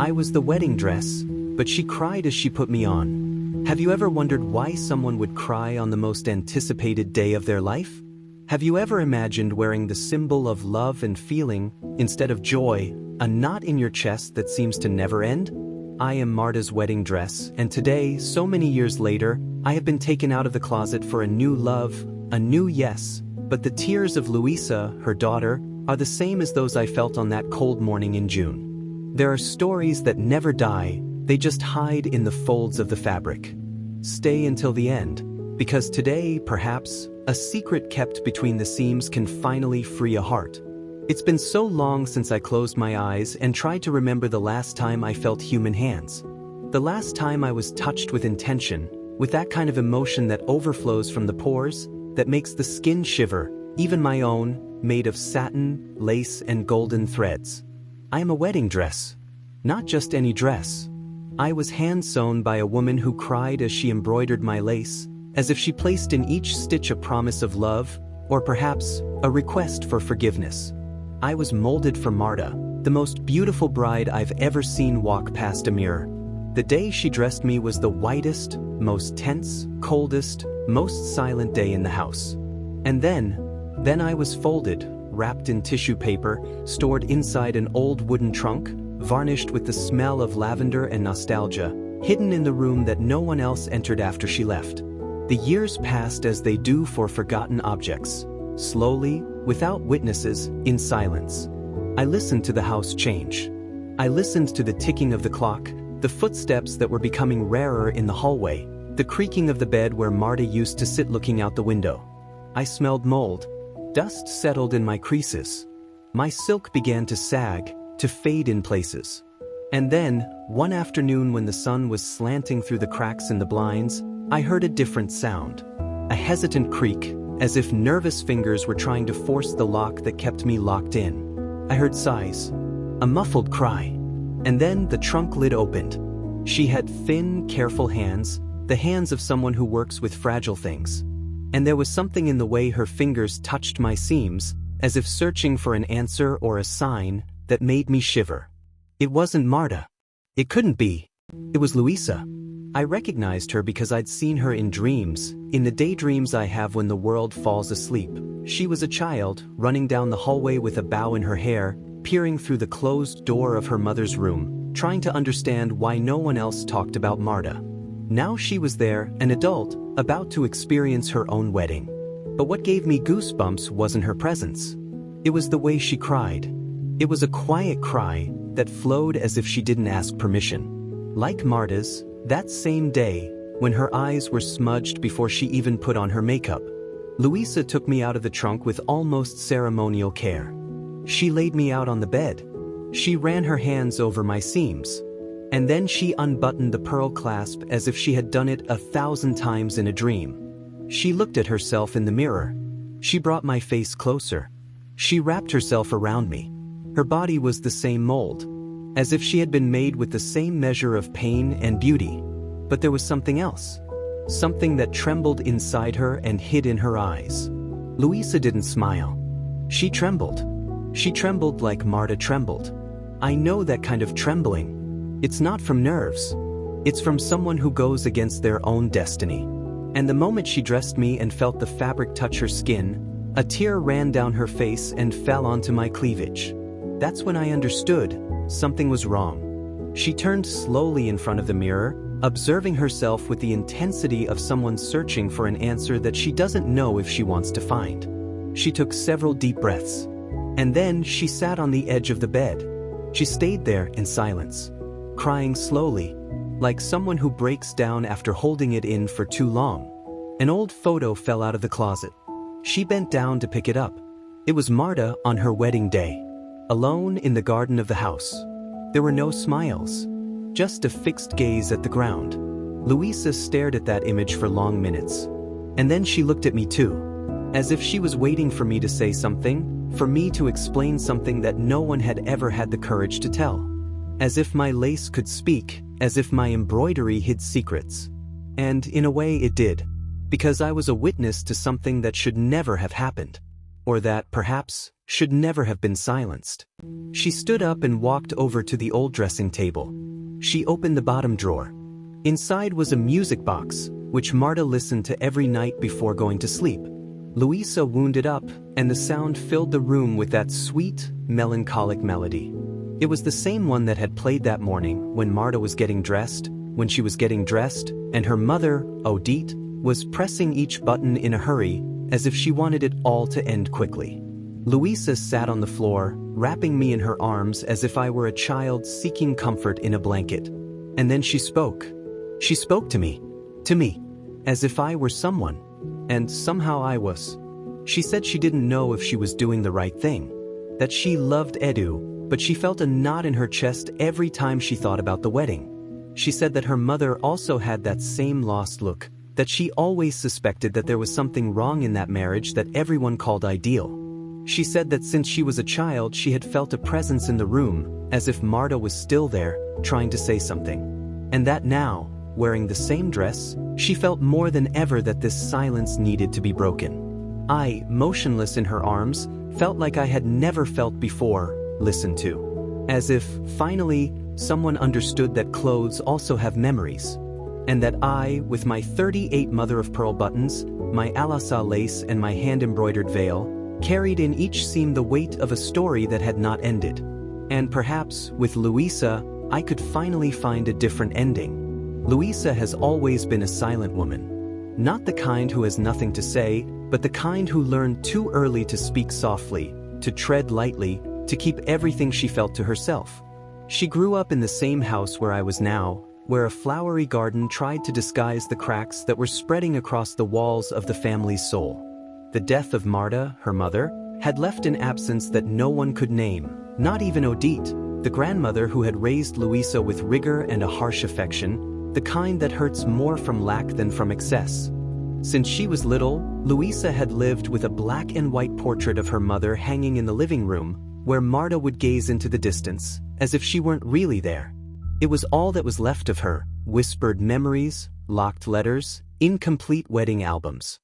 I was the wedding dress, but she cried as she put me on. Have you ever wondered why someone would cry on the most anticipated day of their life? Have you ever imagined wearing the symbol of love and feeling, instead of joy, a knot in your chest that seems to never end? I am Marta's wedding dress, and today, so many years later, I have been taken out of the closet for a new love, a new yes, but the tears of Luísa, her daughter, are the same as those I felt on that cold morning in June. There are stories that never die, they just hide in the folds of the fabric. Stay until the end, because today, perhaps, a secret kept between the seams can finally free a heart. It's been so long since I closed my eyes and tried to remember the last time I felt human hands. The last time I was touched with intention, with that kind of emotion that overflows from the pores, that makes the skin shiver, even my own, made of satin, lace, and golden threads. I am a wedding dress. Not just any dress. I was hand-sewn by a woman who cried as she embroidered my lace, as if she placed in each stitch a promise of love, or perhaps, a request for forgiveness. I was molded for Marta, the most beautiful bride I've ever seen walk past a mirror. The day she dressed me was the whitest, most tense, coldest, most silent day in the house. And then I was folded, wrapped in tissue paper, stored inside an old wooden trunk, varnished with the smell of lavender and nostalgia, hidden in the room that no one else entered after she left. The years passed as they do for forgotten objects, slowly, without witnesses, in silence. I listened to the house change. I listened to the ticking of the clock, the footsteps that were becoming rarer in the hallway, the creaking of the bed where Marta used to sit looking out the window. I smelled mold. Dust settled in my creases. My silk began to sag, to fade in places. And then, one afternoon when the sun was slanting through the cracks in the blinds, I heard a different sound. A hesitant creak, as if nervous fingers were trying to force the lock that kept me locked in. I heard sighs, a muffled cry, and then the trunk lid opened. She had thin, careful hands, the hands of someone who works with fragile things. And there was something in the way her fingers touched my seams, as if searching for an answer or a sign, that made me shiver. It wasn't Marta. It couldn't be. It was Luísa. I recognized her because I'd seen her in dreams, in the daydreams I have when the world falls asleep. She was a child, running down the hallway with a bow in her hair, peering through the closed door of her mother's room, trying to understand why no one else talked about Marta. Now she was there, an adult, about to experience her own wedding. But what gave me goosebumps wasn't her presence. It was the way she cried. It was a quiet cry that flowed as if she didn't ask permission. Like Marta's, that same day, when her eyes were smudged before she even put on her makeup, Luísa took me out of the trunk with almost ceremonial care. She laid me out on the bed. She ran her hands over my seams. And then she unbuttoned the pearl clasp as if she had done it 1,000 times in a dream. She looked at herself in the mirror. She brought my face closer. She wrapped herself around me. Her body was the same mold, as if she had been made with the same measure of pain and beauty. But there was something else. Something that trembled inside her and hid in her eyes. Luísa didn't smile. She trembled. She trembled like Marta trembled. I know that kind of trembling. It's not from nerves. It's from someone who goes against their own destiny. And the moment she dressed me and felt the fabric touch her skin, a tear ran down her face and fell onto my cleavage. That's when I understood something was wrong. She turned slowly in front of the mirror, observing herself with the intensity of someone searching for an answer that she doesn't know if she wants to find. She took several deep breaths. And then she sat on the edge of the bed. She stayed there in silence, crying slowly, like someone who breaks down after holding it in for too long. An old photo fell out of the closet. She bent down to pick it up. It was Marta on her wedding day, alone in the garden of the house. There were no smiles, just a fixed gaze at the ground. Luísa stared at that image for long minutes. And then she looked at me too, as if she was waiting for me to say something, for me to explain something that no one had ever had the courage to tell. As if my lace could speak, as if my embroidery hid secrets. And in a way it did, because I was a witness to something that should never have happened. Or that, perhaps, should never have been silenced. She stood up and walked over to the old dressing table. She opened the bottom drawer. Inside was a music box, which Marta listened to every night before going to sleep. Luísa wound it up, and the sound filled the room with that sweet, melancholic melody. It was the same one that had played that morning when Marta was getting dressed, and her mother, Odette, was pressing each button in a hurry, as if she wanted it all to end quickly. Luísa sat on the floor, wrapping me in her arms as if I were a child seeking comfort in a blanket. And then she spoke. She spoke to me, as if I were someone, and somehow I was. She said she didn't know if she was doing the right thing, that she loved Edu, but she felt a knot in her chest every time she thought about the wedding. She said that her mother also had that same lost look, that she always suspected that there was something wrong in that marriage that everyone called ideal. She said that since she was a child she had felt a presence in the room, as if Marta was still there, trying to say something. And that now, wearing the same dress, she felt more than ever that this silence needed to be broken. I, motionless in her arms, felt like I had never felt before, listened to. As if, finally, someone understood that clothes also have memories. And that I, with my 38 mother-of-pearl buttons, my alasa lace and my hand-embroidered veil, carried in each seam the weight of a story that had not ended. And perhaps, with Luísa, I could finally find a different ending. Luísa has always been a silent woman. Not the kind who has nothing to say, but the kind who learned too early to speak softly, to tread lightly, to keep everything she felt to herself. She grew up in the same house where I was now, where a flowery garden tried to disguise the cracks that were spreading across the walls of the family's soul. The death of Marta, her mother, had left an absence that no one could name, not even Odette, the grandmother who had raised Luísa with rigor and a harsh affection, the kind that hurts more from lack than from excess. Since she was little, Luísa had lived with a black and white portrait of her mother hanging in the living room, where Marta would gaze into the distance, as if she weren't really there. It was all that was left of her, whispered memories, locked letters, incomplete wedding albums.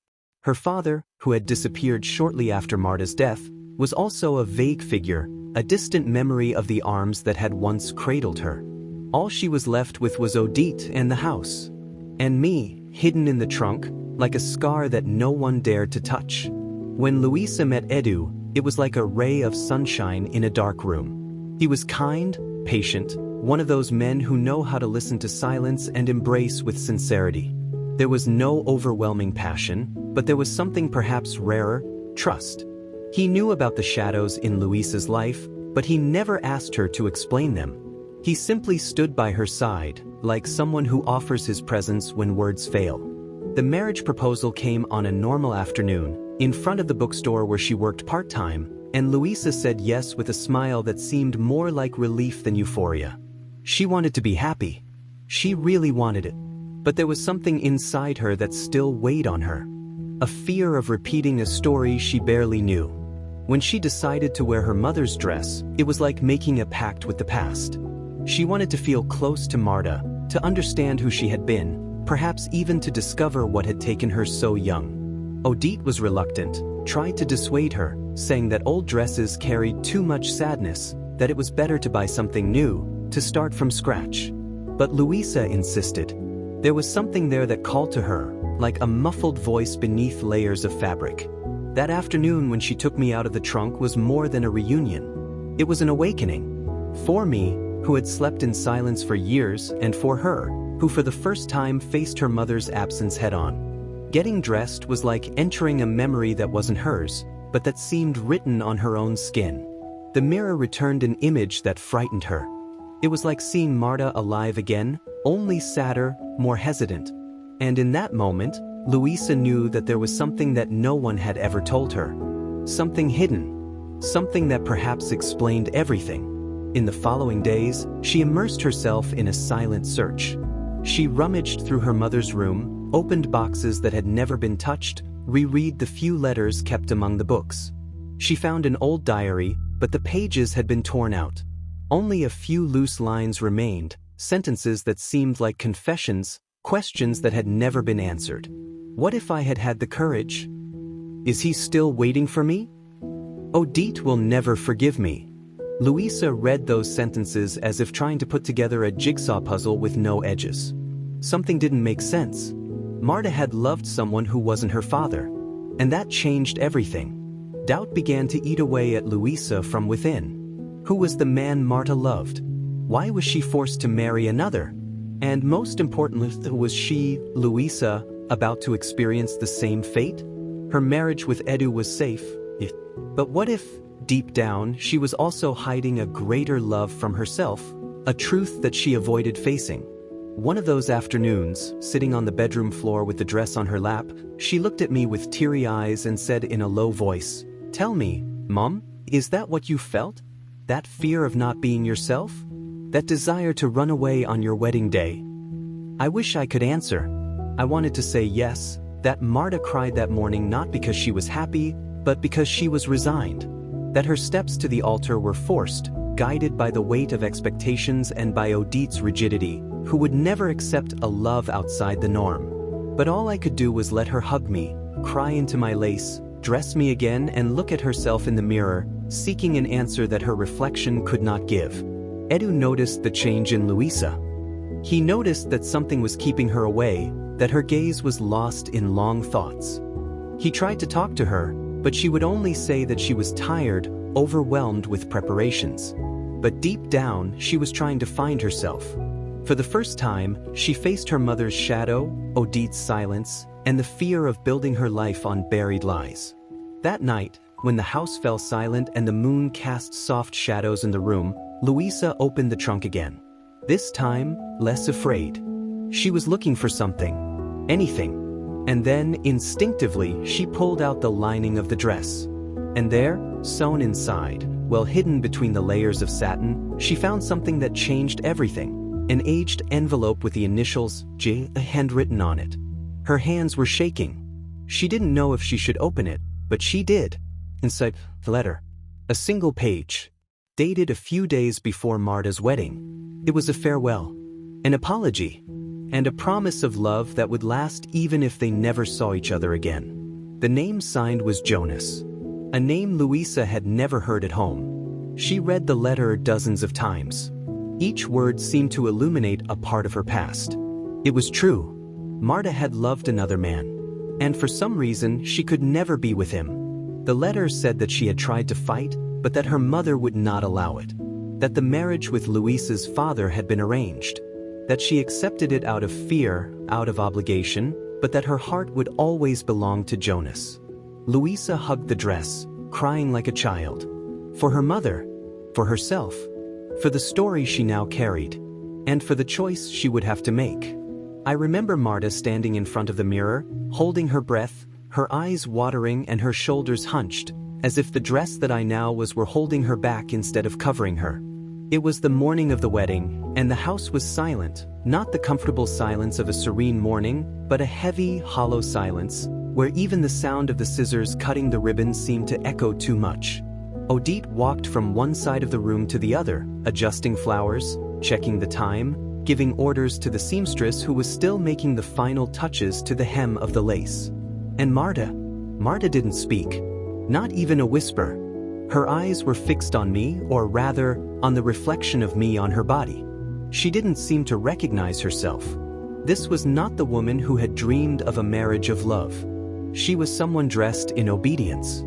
Her father, who had disappeared shortly after Marta's death, was also a vague figure, a distant memory of the arms that had once cradled her. All she was left with was Odette and the house. And me, hidden in the trunk, like a scar that no one dared to touch. When Luísa met Edu, it was like a ray of sunshine in a dark room. He was kind, patient, one of those men who know how to listen to silence and embrace with sincerity. There was no overwhelming passion, but there was something perhaps rarer, trust. He knew about the shadows in Luísa's life, but he never asked her to explain them. He simply stood by her side, like someone who offers his presence when words fail. The marriage proposal came on a normal afternoon, in front of the bookstore where she worked part-time, and Luísa said yes with a smile that seemed more like relief than euphoria. She wanted to be happy. She really wanted it. But there was something inside her that still weighed on her. A fear of repeating a story she barely knew. When she decided to wear her mother's dress, it was like making a pact with the past. She wanted to feel close to Marta, to understand who she had been, perhaps even to discover what had taken her so young. Odette was reluctant, tried to dissuade her, saying that old dresses carried too much sadness, that it was better to buy something new, to start from scratch. But Luísa insisted. There was something there that called to her, like a muffled voice beneath layers of fabric. That afternoon when she took me out of the trunk was more than a reunion. It was an awakening. For me, who had slept in silence for years, and for her, who for the first time faced her mother's absence head-on. Getting dressed was like entering a memory that wasn't hers, but that seemed written on her own skin. The mirror returned an image that frightened her. It was like seeing Marta alive again, only sadder, more hesitant. And in that moment, Luísa knew that there was something that no one had ever told her. Something hidden. Something that perhaps explained everything. In the following days, she immersed herself in a silent search. She rummaged through her mother's room, opened boxes that had never been touched, reread the few letters kept among the books. She found an old diary, but the pages had been torn out. Only a few loose lines remained, sentences that seemed like confessions, questions that had never been answered. What if I had had the courage? Is he still waiting for me? Odette will never forgive me. Luísa read those sentences as if trying to put together a jigsaw puzzle with no edges. Something didn't make sense. Marta had loved someone who wasn't her father, and that changed everything. Doubt began to eat away at Luísa from within. Who was the man Marta loved? Why was she forced to marry another? And most importantly, was she, Luísa, about to experience the same fate? Her marriage with Edu was safe, but what if, deep down, she was also hiding a greater love from herself, a truth that she avoided facing? One of those afternoons, sitting on the bedroom floor with the dress on her lap, she looked at me with teary eyes and said in a low voice, "Tell me, Mom, is that what you felt? That fear of not being yourself? That desire to run away on your wedding day?" I wish I could answer. I wanted to say yes, that Marta cried that morning not because she was happy, but because she was resigned. That her steps to the altar were forced, guided by the weight of expectations and by Odette's rigidity, who would never accept a love outside the norm. But all I could do was let her hug me, cry into my lace, dress me again and look at herself in the mirror, seeking an answer that her reflection could not give. Edu noticed the change in Luísa. He noticed that something was keeping her away, that her gaze was lost in long thoughts. He tried to talk to her, but she would only say that she was tired, overwhelmed with preparations. But deep down, she was trying to find herself. For the first time, she faced her mother's shadow, Odette's silence, and the fear of building her life on buried lies. That night, when the house fell silent and the moon cast soft shadows in the room, Luísa opened the trunk again. This time, less afraid. She was looking for something. Anything. And then, instinctively, she pulled out the lining of the dress. And there, sewn inside, well hidden between the layers of satin, she found something that changed everything. An aged envelope with the initials J handwritten on it. Her hands were shaking. She didn't know if she should open it, but she did. Inside the letter, a single page, dated a few days before Marta's wedding. It was a farewell, an apology, and a promise of love that would last even if they never saw each other again. The name signed was Jonas, a name Luísa had never heard at home. She read the letter dozens of times. Each word seemed to illuminate a part of her past. It was true. Marta had loved another man, and for some reason she could never be with him. The letter said that she had tried to fight, but that her mother would not allow it. That the marriage with Luísa's father had been arranged. That she accepted it out of fear, out of obligation, but that her heart would always belong to Jonas. Luísa hugged the dress, crying like a child. For her mother, for herself, for the story she now carried, and for the choice she would have to make. I remember Marta standing in front of the mirror, holding her breath, her eyes watering and her shoulders hunched, as if the dress that I now was were holding her back instead of covering her. It was the morning of the wedding, and the house was silent, not the comfortable silence of a serene morning, but a heavy, hollow silence, where even the sound of the scissors cutting the ribbon seemed to echo too much. Odette walked from one side of the room to the other, adjusting flowers, checking the time, giving orders to the seamstress who was still making the final touches to the hem of the lace. And Marta didn't speak. Not even a whisper. Her eyes were fixed on me, or rather, on the reflection of me on her body. She didn't seem to recognize herself. This was not the woman who had dreamed of a marriage of love. She was someone dressed in obedience.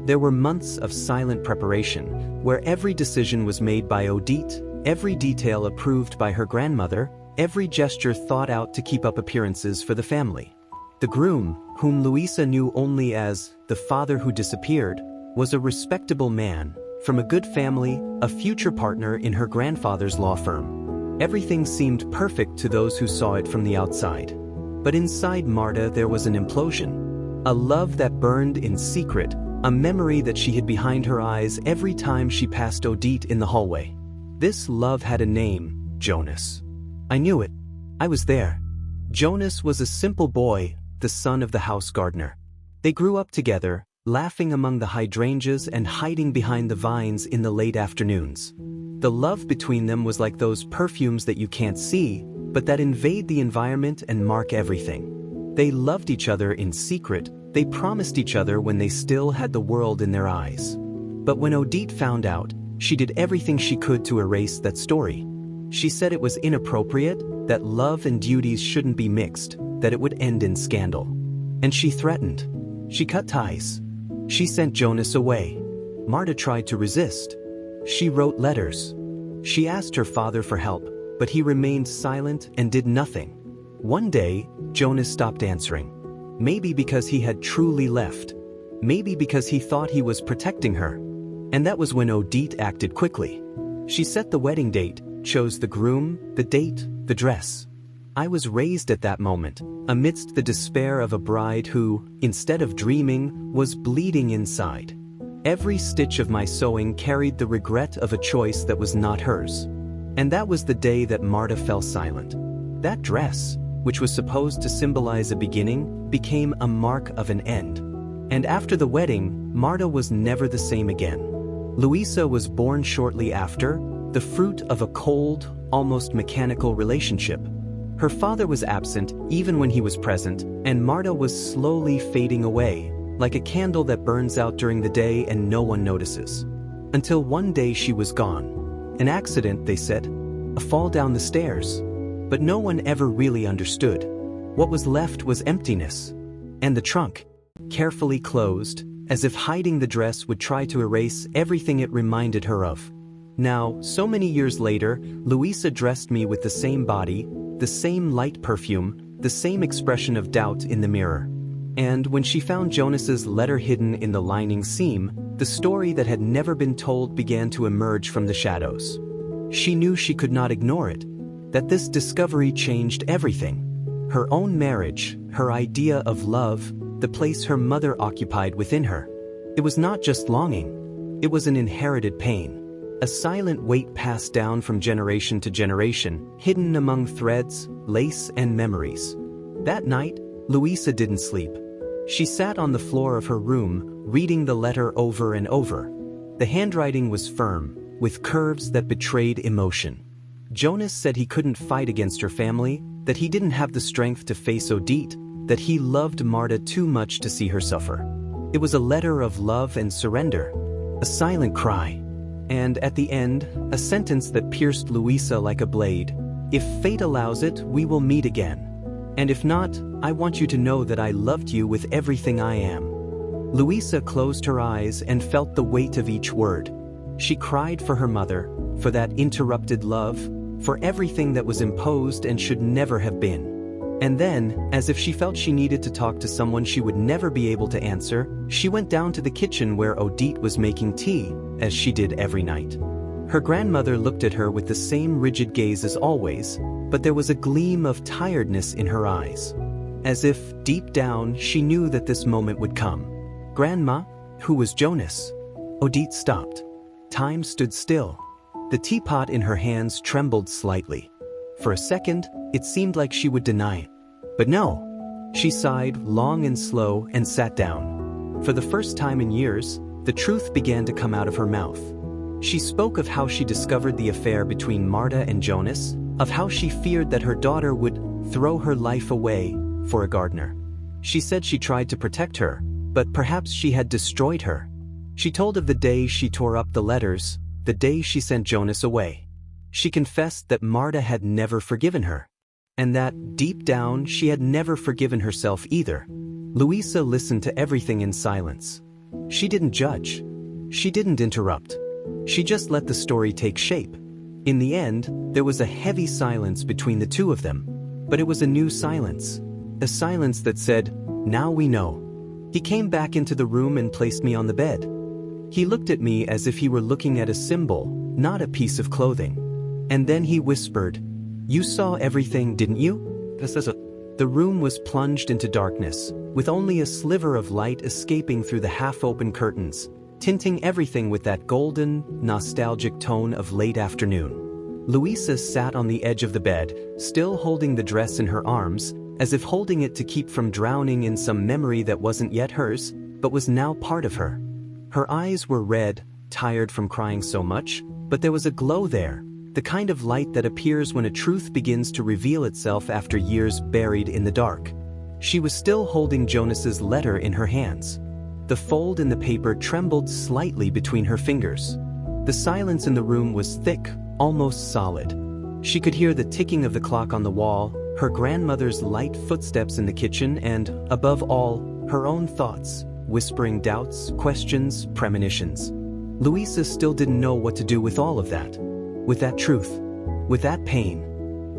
There were months of silent preparation, where every decision was made by Odette, every detail approved by her grandmother, every gesture thought out to keep up appearances for the family. The groom, whom Luísa knew only as the father who disappeared, was a respectable man, from a good family, a future partner in her grandfather's law firm. Everything seemed perfect to those who saw it from the outside. But inside Marta there was an implosion. A love that burned in secret, a memory that she hid behind her eyes every time she passed Odette in the hallway. This love had a name, Jonas. I knew it. I was there. Jonas was a simple boy, the son of the house gardener. They grew up together, laughing among the hydrangeas and hiding behind the vines in the late afternoons. The love between them was like those perfumes that you can't see, but that invade the environment and mark everything. They loved each other in secret. They promised each other when they still had the world in their eyes. But when Odette found out, she did everything she could to erase that story. She said it was inappropriate, that love and duties shouldn't be mixed, that it would end in scandal. And she threatened. She cut ties. She sent Jonas away. Marta tried to resist. She wrote letters. She asked her father for help, but he remained silent and did nothing. One day, Jonas stopped answering. Maybe because he had truly left. Maybe because he thought he was protecting her. And that was when Odette acted quickly. She set the wedding date, chose the groom, the date, the dress. I was raised at that moment, amidst the despair of a bride who, instead of dreaming, was bleeding inside. Every stitch of my sewing carried the regret of a choice that was not hers. And that was the day that Marta fell silent. That dress, which was supposed to symbolize a beginning, became a mark of an end. And after the wedding, Marta was never the same again. Luísa was born shortly after, the fruit of a cold, almost mechanical relationship. Her father was absent even when he was present, and Marta was slowly fading away, like a candle that burns out during the day and no one notices. Until one day she was gone. An accident, they said. A fall down the stairs. But no one ever really understood. What was left was emptiness. And the trunk, carefully closed, as if hiding the dress would try to erase everything it reminded her of. Now, so many years later, Luísa dressed me with the same body, the same light perfume, the same expression of doubt in the mirror. And when she found Jonas's letter hidden in the lining seam, the story that had never been told began to emerge from the shadows. She knew she could not ignore it, that this discovery changed everything. Her own marriage, her idea of love, the place her mother occupied within her. It was not just longing, it was an inherited pain. A silent weight passed down from generation to generation, hidden among threads, lace, and memories. That night, Luísa didn't sleep. She sat on the floor of her room, reading the letter over and over. The handwriting was firm, with curves that betrayed emotion. Jonas said he couldn't fight against her family, that he didn't have the strength to face Odette, that he loved Marta too much to see her suffer. It was a letter of love and surrender, a silent cry. And at the end, a sentence that pierced Luísa like a blade. If fate allows it, we will meet again. And if not, I want you to know that I loved you with everything I am. Luísa closed her eyes and felt the weight of each word. She cried for her mother, for that interrupted love, for everything that was imposed and should never have been. And then, as if she felt she needed to talk to someone she would never be able to answer, she went down to the kitchen where Odette was making tea, as she did every night. Her grandmother looked at her with the same rigid gaze as always, but there was a gleam of tiredness in her eyes. As if, deep down, she knew that this moment would come. Grandma, who was Jonas? Odette stopped. Time stood still. The teapot in her hands trembled slightly. For a second, it seemed like she would deny it. But no. She sighed long and slow and sat down. For the first time in years, the truth began to come out of her mouth. She spoke of how she discovered the affair between Marta and Jonas, of how she feared that her daughter would throw her life away for a gardener. She said she tried to protect her, but perhaps she had destroyed her. She told of the day she tore up the letters, the day she sent Jonas away. She confessed that Marta had never forgiven her, and that, deep down, she had never forgiven herself either. Luísa listened to everything in silence. She didn't judge. She didn't interrupt. She just let the story take shape. In the end, there was a heavy silence between the two of them, but it was a new silence. A silence that said, "Now we know." He came back into the room and placed me on the bed. He looked at me as if he were looking at a symbol, not a piece of clothing. And then he whispered, "You saw everything, didn't you?" The room was plunged into darkness, with only a sliver of light escaping through the half-open curtains, tinting everything with that golden, nostalgic tone of late afternoon. Luísa sat on the edge of the bed, still holding the dress in her arms, as if holding it to keep from drowning in some memory that wasn't yet hers, but was now part of her. Her eyes were red, tired from crying so much, but there was a glow there, the kind of light that appears when a truth begins to reveal itself after years buried in the dark. She was still holding Jonas's letter in her hands. The fold in the paper trembled slightly between her fingers. The silence in the room was thick, almost solid. She could hear the ticking of the clock on the wall, her grandmother's light footsteps in the kitchen, and, above all, her own thoughts, whispering doubts, questions, premonitions. Luísa still didn't know what to do with all of that. With that truth. With that pain.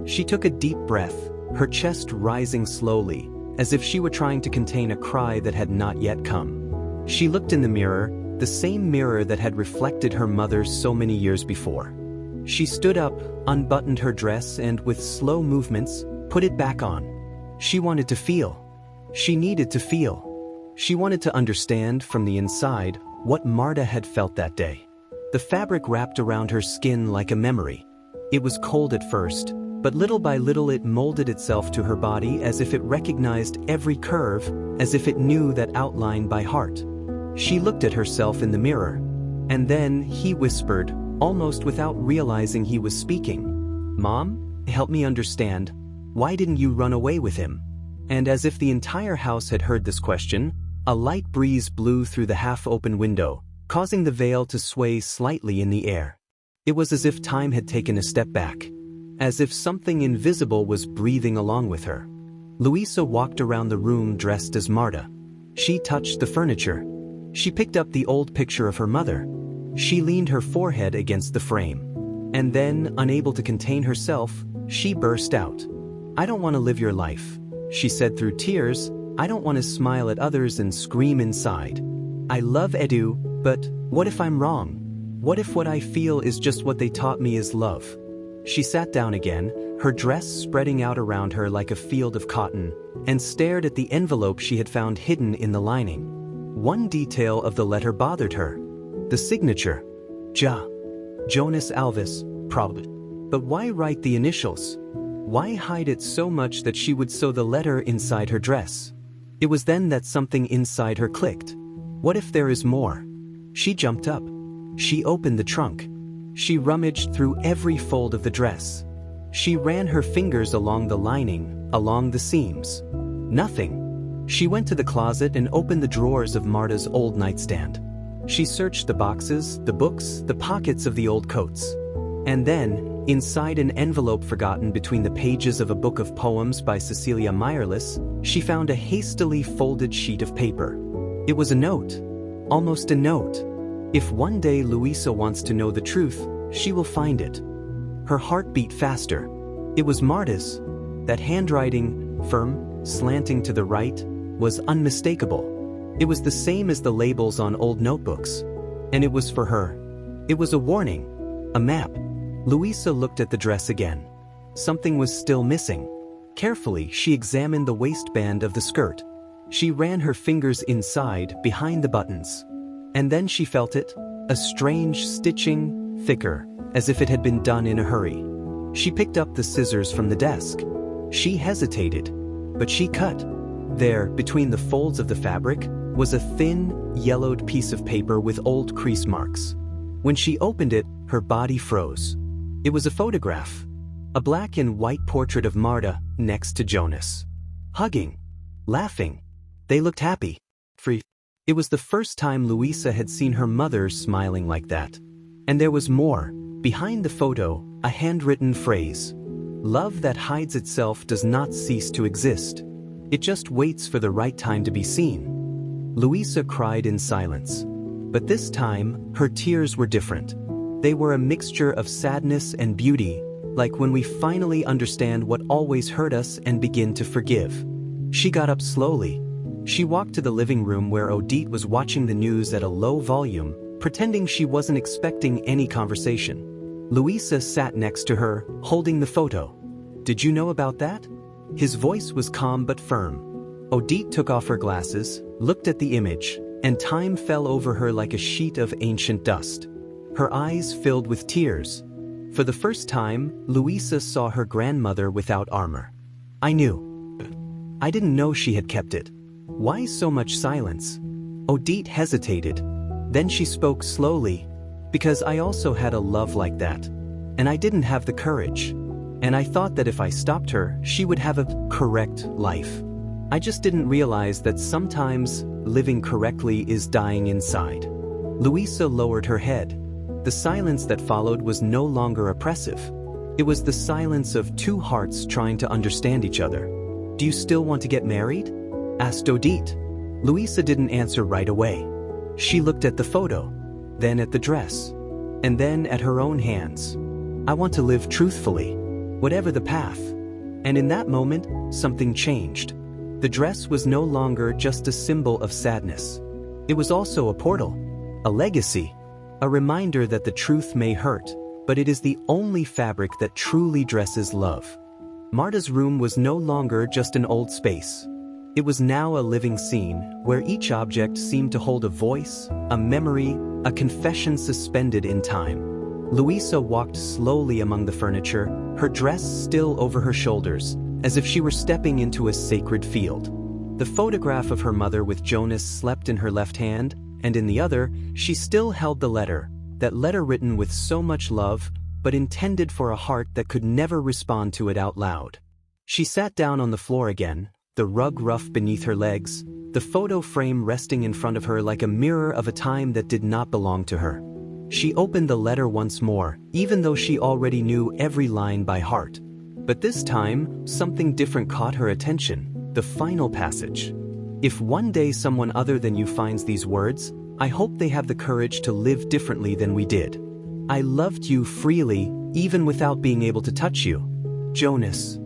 She took a deep breath, her chest rising slowly, as if she were trying to contain a cry that had not yet come. She looked in the mirror, the same mirror that had reflected her mother so many years before. She stood up, unbuttoned her dress, and with slow movements, put it back on. She wanted to feel. She needed to feel. She wanted to understand from the inside what Marta had felt that day. The fabric wrapped around her skin like a memory. It was cold at first, but little by little it molded itself to her body as if it recognized every curve, as if it knew that outline by heart. She looked at herself in the mirror, and then he whispered, almost without realizing he was speaking, "Mom, help me understand. Why didn't you run away with him?" And as if the entire house had heard this question, a light breeze blew through the half-open window, causing the veil to sway slightly in the air. It was as if time had taken a step back, as if something invisible was breathing along with her. Luísa walked around the room dressed as Marta. She touched the furniture. She picked up the old picture of her mother. She leaned her forehead against the frame. And then, unable to contain herself, she burst out. "I don't want to live your life," she said through tears. "I don't want to smile at others and scream inside. I love Edu, but what if I'm wrong? What if what I feel is just what they taught me is love?" She sat down again, her dress spreading out around her like a field of cotton, and stared at the envelope she had found hidden in the lining. One detail of the letter bothered her. The signature. Jonas Alves, probably. But why write the initials? Why hide it so much that she would sew the letter inside her dress? It was then that something inside her clicked. What if there is more? She jumped up. She opened the trunk. She rummaged through every fold of the dress. She ran her fingers along the lining, along the seams. Nothing. She went to the closet and opened the drawers of Marta's old nightstand. She searched the boxes, the books, the pockets of the old coats. And then, inside an envelope forgotten between the pages of a book of poems by Cecilia Meyerless, she found a hastily folded sheet of paper. It was a note. Almost a note. If one day Luísa wants to know the truth, she will find it. Her heart beat faster. It was Marta's. That handwriting, firm, slanting to the right, was unmistakable. It was the same as the labels on old notebooks. And it was for her. It was a warning. A map. Luísa looked at the dress again. Something was still missing. Carefully, she examined the waistband of the skirt. She ran her fingers inside, behind the buttons. And then she felt it, a strange stitching, thicker, as if it had been done in a hurry. She picked up the scissors from the desk. She hesitated, but she cut. There, between the folds of the fabric, was a thin, yellowed piece of paper with old crease marks. When she opened it, her body froze. It was a photograph. A black and white portrait of Marta next to Jonas. Hugging. Laughing. They looked happy. Free. It was the first time Luísa had seen her mother smiling like that. And there was more. Behind the photo, a handwritten phrase. "Love that hides itself does not cease to exist. It just waits for the right time to be seen." Luísa cried in silence. But this time, her tears were different. They were a mixture of sadness and beauty, like when we finally understand what always hurt us and begin to forgive. She got up slowly. She walked to the living room where Odette was watching the news at a low volume, pretending she wasn't expecting any conversation. Luísa sat next to her, holding the photo. "Did you know about that?" His voice was calm but firm. Odette took off her glasses, looked at the image, and time fell over her like a sheet of ancient dust. Her eyes filled with tears. For the first time, Luísa saw her grandmother without armor. "I knew. I didn't know she had kept it. Why so much silence?" Odette hesitated. Then she spoke slowly. "Because I also had a love like that. And I didn't have the courage. And I thought that if I stopped her, she would have a correct life. I just didn't realize that sometimes living correctly is dying inside. Luísa lowered her head. The silence that followed was no longer oppressive. It was the silence of two hearts trying to understand each other. "Do you still want to get married?" asked Odette. Luísa didn't answer right away. She looked at the photo, then at the dress, and then at her own hands. "I want to live truthfully, whatever the path." And in that moment, something changed. The dress was no longer just a symbol of sadness. It was also a portal, a legacy, a reminder that the truth may hurt, but it is the only fabric that truly dresses love. Marta's room was no longer just an old space. It was now a living scene, where each object seemed to hold a voice, a memory, a confession suspended in time. Luísa walked slowly among the furniture, her dress still over her shoulders, as if she were stepping into a sacred field. The photograph of her mother with Jonas slept in her left hand, and in the other, she still held the letter, that letter written with so much love, but intended for a heart that could never respond to it out loud. She sat down on the floor again, the rug rough beneath her legs, the photo frame resting in front of her like a mirror of a time that did not belong to her. She opened the letter once more, even though she already knew every line by heart. But this time, something different caught her attention, the final passage. "If one day someone other than you finds these words, I hope they have the courage to live differently than we did. I loved you freely, even without being able to touch you. Jonas."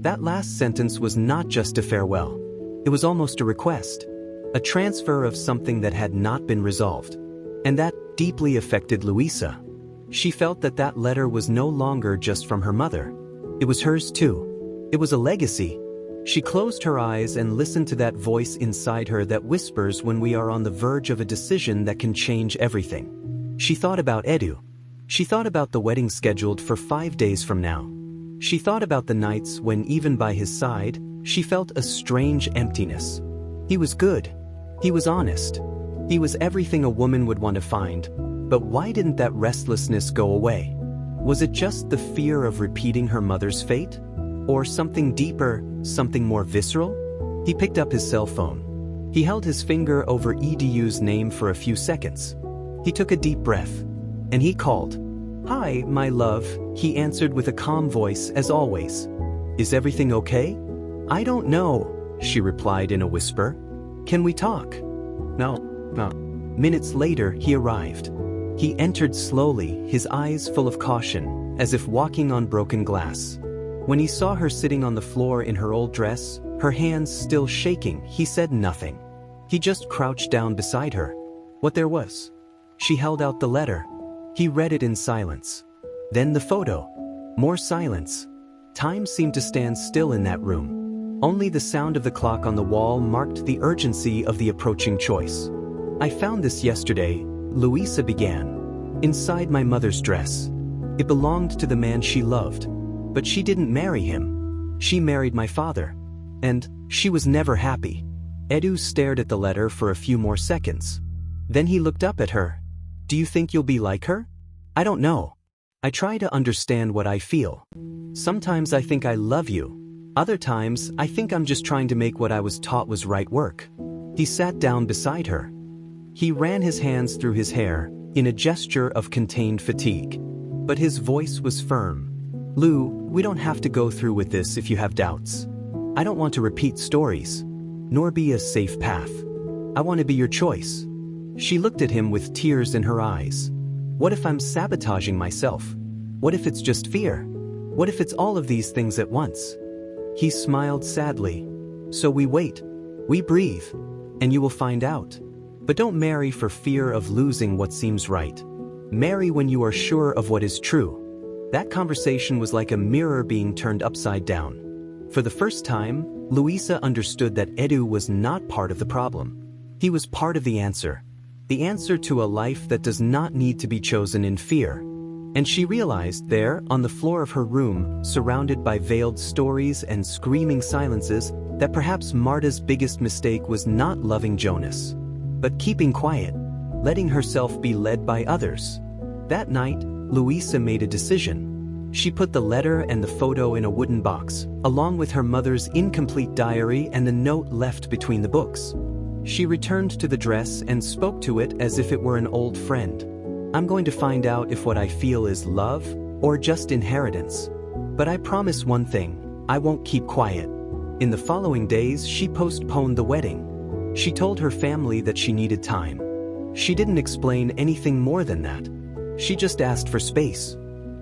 That last sentence was not just a farewell. It was almost a request, a transfer of something that had not been resolved. And that deeply affected Luísa. She felt that that letter was no longer just from her mother. It was hers too. It was a legacy. She closed her eyes and listened to that voice inside her that whispers when we are on the verge of a decision that can change everything. She thought about Edu. She thought about the wedding scheduled for 5 days from now. She thought about the nights when, even by his side, she felt a strange emptiness. He was good. He was honest. He was everything a woman would want to find. But why didn't that restlessness go away? Was it just the fear of repeating her mother's fate? Or something deeper, something more visceral? He picked up his cell phone. He held his finger over Edu's name for a few seconds. He took a deep breath. And he called. "Hi, my love," he answered with a calm voice as always. "Is everything okay?" "I don't know," she replied in a whisper. "Can we talk?" No. Minutes later, he arrived. He entered slowly, his eyes full of caution, as if walking on broken glass. When he saw her sitting on the floor in her old dress, her hands still shaking, he said nothing. He just crouched down beside her. What there was. She held out the letter. He read it in silence. Then the photo. More silence. Time seemed to stand still in that room. Only the sound of the clock on the wall marked the urgency of the approaching choice. "I found this yesterday," Luísa began. "Inside my mother's dress. It belonged to the man she loved. But she didn't marry him. She married my father. And she was never happy." Edu stared at the letter for a few more seconds. Then he looked up at her. "Do you think you'll be like her?" "I don't know. I try to understand what I feel. Sometimes I think I love you. Other times, I think I'm just trying to make what I was taught was right work." He sat down beside her. He ran his hands through his hair, in a gesture of contained fatigue. But his voice was firm. "Lou, we don't have to go through with this if you have doubts. I don't want to repeat stories, nor be a safe path. I want to be your choice." She looked at him with tears in her eyes. "What if I'm sabotaging myself? What if it's just fear? What if it's all of these things at once?" He smiled sadly. "So we wait. We breathe. And you will find out. But don't marry for fear of losing what seems right. Marry when you are sure of what is true." That conversation was like a mirror being turned upside down. For the first time, Luísa understood that Edu was not part of the problem. He was part of the answer. The answer to a life that does not need to be chosen in fear. And she realized there, on the floor of her room, surrounded by veiled stories and screaming silences, that perhaps Marta's biggest mistake was not loving Jonas, but keeping quiet, letting herself be led by others. That night, Luísa made a decision. She put the letter and the photo in a wooden box, along with her mother's incomplete diary and the note left between the books. She returned to the dress and spoke to it as if it were an old friend. I'm going to find out if what I feel is love or just inheritance. But I promise one thing, I won't keep quiet. In the following days, she postponed the wedding. She told her family that she needed time. She didn't explain anything more than that. She just asked for space.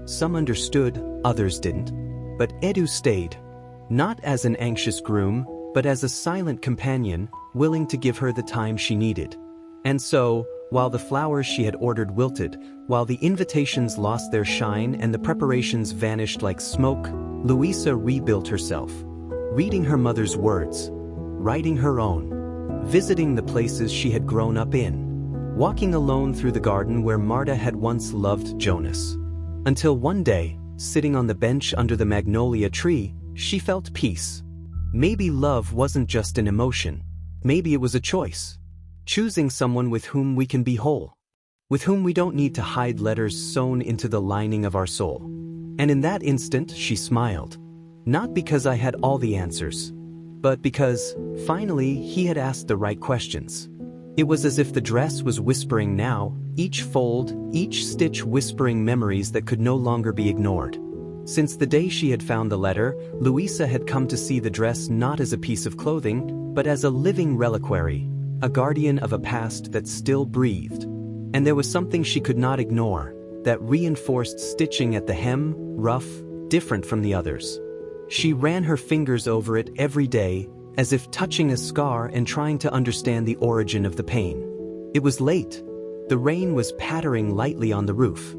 Some understood, others didn't. But Edu stayed. Not as an anxious groom, but as a silent companion, willing to give her the time she needed. And so, while the flowers she had ordered wilted, while the invitations lost their shine and the preparations vanished like smoke, Luísa rebuilt herself. Reading her mother's words, writing her own, visiting the places she had grown up in, walking alone through the garden where Marta had once loved Jonas. Until one day, sitting on the bench under the magnolia tree, she felt peace. Maybe love wasn't just an emotion. Maybe it was a choice. Choosing someone with whom we can be whole. With whom we don't need to hide letters sewn into the lining of our soul. And in that instant, she smiled. Not because I had all the answers, but because, finally, he had asked the right questions. It was as if the dress was whispering now, each fold, each stitch whispering memories that could no longer be ignored. Since the day she had found the letter, Luísa had come to see the dress not as a piece of clothing, but as a living reliquary, a guardian of a past that still breathed. And there was something she could not ignore, that reinforced stitching at the hem, rough, different from the others. She ran her fingers over it every day, as if touching a scar and trying to understand the origin of the pain. It was late. The rain was pattering lightly on the roof.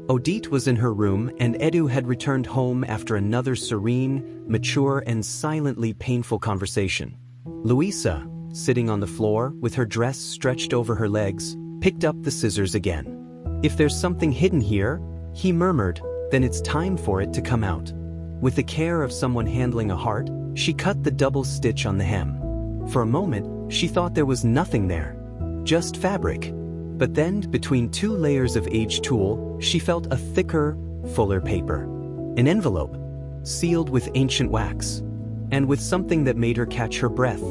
Odette was in her room and Edu had returned home after another serene, mature and silently painful conversation. Luísa, sitting on the floor with her dress stretched over her legs, picked up the scissors again. If there's something hidden here, he murmured, then it's time for it to come out. With the care of someone handling a heart, she cut the double stitch on the hem. For a moment, she thought there was nothing there. Just fabric. But then, between two layers of aged tulle, she felt a thicker, fuller paper. An envelope, sealed with ancient wax. And with something that made her catch her breath.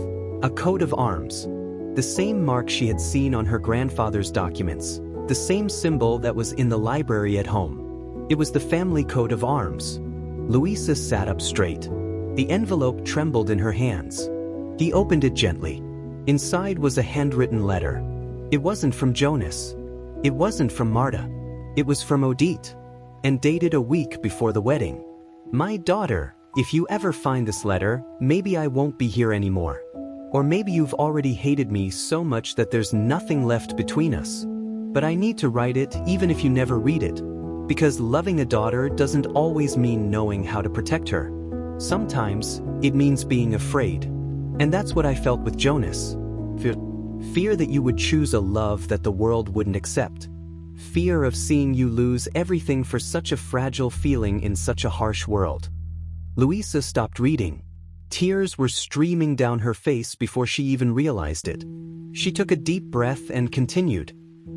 A coat of arms. The same mark she had seen on her grandfather's documents. The same symbol that was in the library at home. It was the family coat of arms. Luísa sat up straight. The envelope trembled in her hands. He opened it gently. Inside was a handwritten letter. It wasn't from Jonas. It wasn't from Marta. It was from Odette. And dated a week before the wedding. My daughter, if you ever find this letter, maybe I won't be here anymore. Or maybe you've already hated me so much that there's nothing left between us. But I need to write it even if you never read it. Because loving a daughter doesn't always mean knowing how to protect her. Sometimes, it means being afraid. And that's what I felt with Jonas. Fear that you would choose a love that the world wouldn't accept. Fear of seeing you lose everything for such a fragile feeling in such a harsh world. Luísa stopped reading. Tears were streaming down her face before she even realized it. She took a deep breath and continued.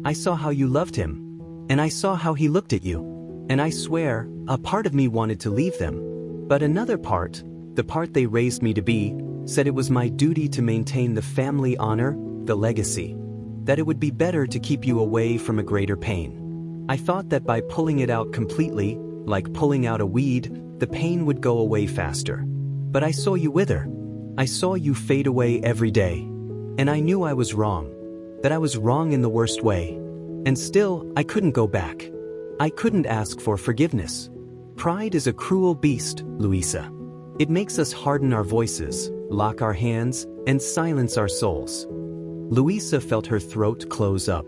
I saw how you loved him. And I saw how he looked at you. And I swear, a part of me wanted to leave them. But another part, the part they raised me to be, said it was my duty to maintain the family honor, the legacy. That it would be better to keep you away from a greater pain. I thought that by pulling it out completely, like pulling out a weed, the pain would go away faster. But I saw you wither. I saw you fade away every day. And I knew I was wrong. That I was wrong in the worst way. And still, I couldn't go back. I couldn't ask for forgiveness. Pride is a cruel beast, Luísa. It makes us harden our voices, lock our hands, and silence our souls. Luísa felt her throat close up.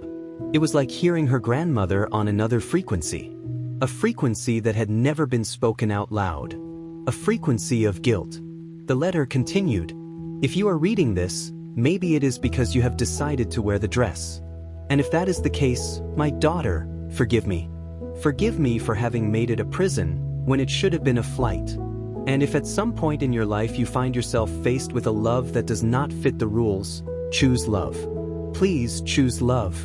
It was like hearing her grandmother on another frequency. A frequency that had never been spoken out loud. A frequency of guilt. The letter continued. If you are reading this, maybe it is because you have decided to wear the dress. And if that is the case, my daughter, forgive me. Forgive me for having made it a prison when it should have been a flight. And if at some point in your life you find yourself faced with a love that does not fit the rules, choose love. Please choose love.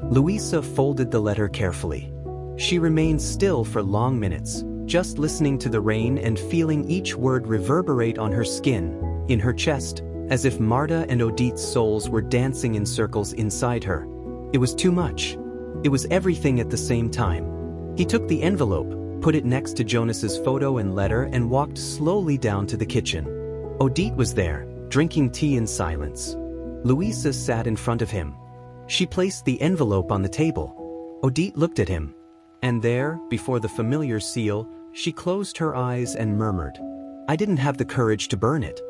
Luísa folded the letter carefully. She remained still for long minutes, just listening to the rain and feeling each word reverberate on her skin, in her chest, as if Marta and Odit's souls were dancing in circles inside her. It was too much. It was everything at the same time. He took the envelope, put it next to Jonas's photo and letter, and walked slowly down to the kitchen. Odit was there, drinking tea in silence. Luísa sat in front of him. She placed the envelope on the table. Odit looked at him. And there, before the familiar seal, she closed her eyes and murmured, "I didn't have the courage to burn it."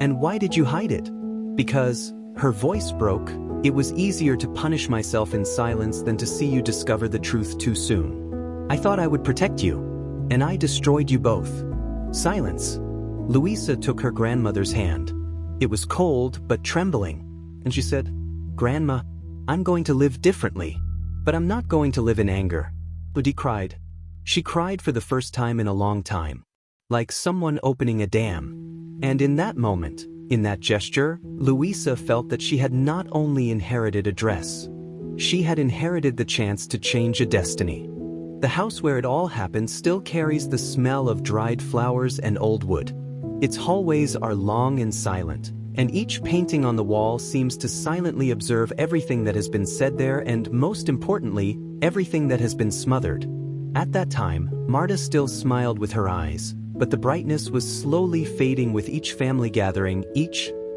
"And why did you hide it?" "Because," her voice broke, "it was easier to punish myself in silence than to see you discover the truth too soon. I thought I would protect you. And I destroyed you both." Silence. Luísa took her grandmother's hand. It was cold but trembling. And she said, "Grandma, I'm going to live differently. But I'm not going to live in anger." Odit cried. She cried for the first time in a long time. Like someone opening a dam. And in that moment, in that gesture, Luísa felt that she had not only inherited a dress. She had inherited the chance to change a destiny. The house where it all happened still carries the smell of dried flowers and old wood. Its hallways are long and silent, and each painting on the wall seems to silently observe everything that has been said there and, most importantly, everything that has been smothered. At that time, Marta still smiled with her eyes, but the brightness was slowly fading with each family gathering,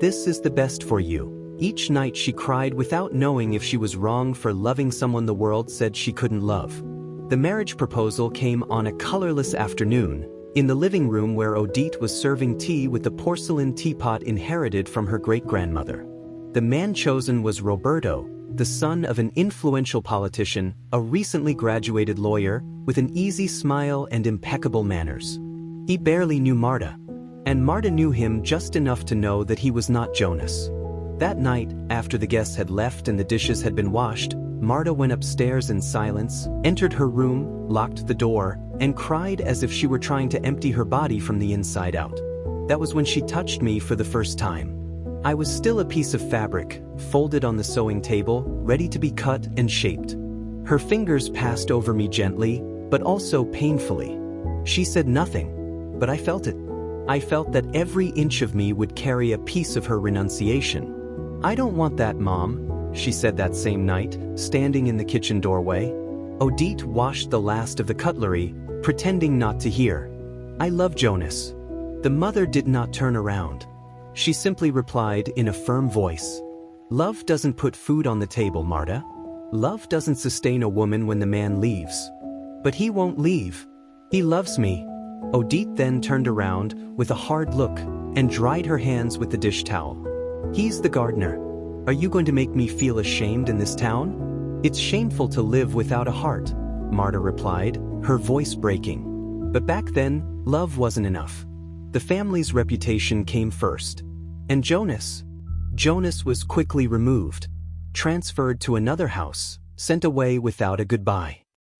"This is the best for you." Each night she cried without knowing if she was wrong for loving someone the world said she couldn't love. The marriage proposal came on a colorless afternoon, in the living room where Odit was serving tea with the porcelain teapot inherited from her great-grandmother. The man chosen was Roberto, the son of an influential politician, a recently graduated lawyer, with an easy smile and impeccable manners. He barely knew Marta, and Marta knew him just enough to know that he was not Jonas. That night, after the guests had left and the dishes had been washed, Marta went upstairs in silence, entered her room, locked the door, and cried as if she were trying to empty her body from the inside out. That was when she touched me for the first time. I was still a piece of fabric, folded on the sewing table, ready to be cut and shaped. Her fingers passed over me gently, but also painfully. She said nothing, but I felt it. I felt that every inch of me would carry a piece of her renunciation. "I don't want that, Mom," she said that same night, standing in the kitchen doorway. Odit washed the last of the cutlery, pretending not to hear. "I love Jonas." The mother did not turn around. She simply replied in a firm voice, "Love doesn't put food on the table, Marta. Love doesn't sustain a woman when the man leaves. But he won't leave. He loves me." Odit then turned around with a hard look and dried her hands with the dish towel. "He's the gardener. Are you going to make me feel ashamed in this town?" "It's shameful to live without a heart," Marta replied, her voice breaking. But back then, love wasn't enough. The family's reputation came first. And Jonas was quickly removed, transferred to another house, sent away without a goodbye.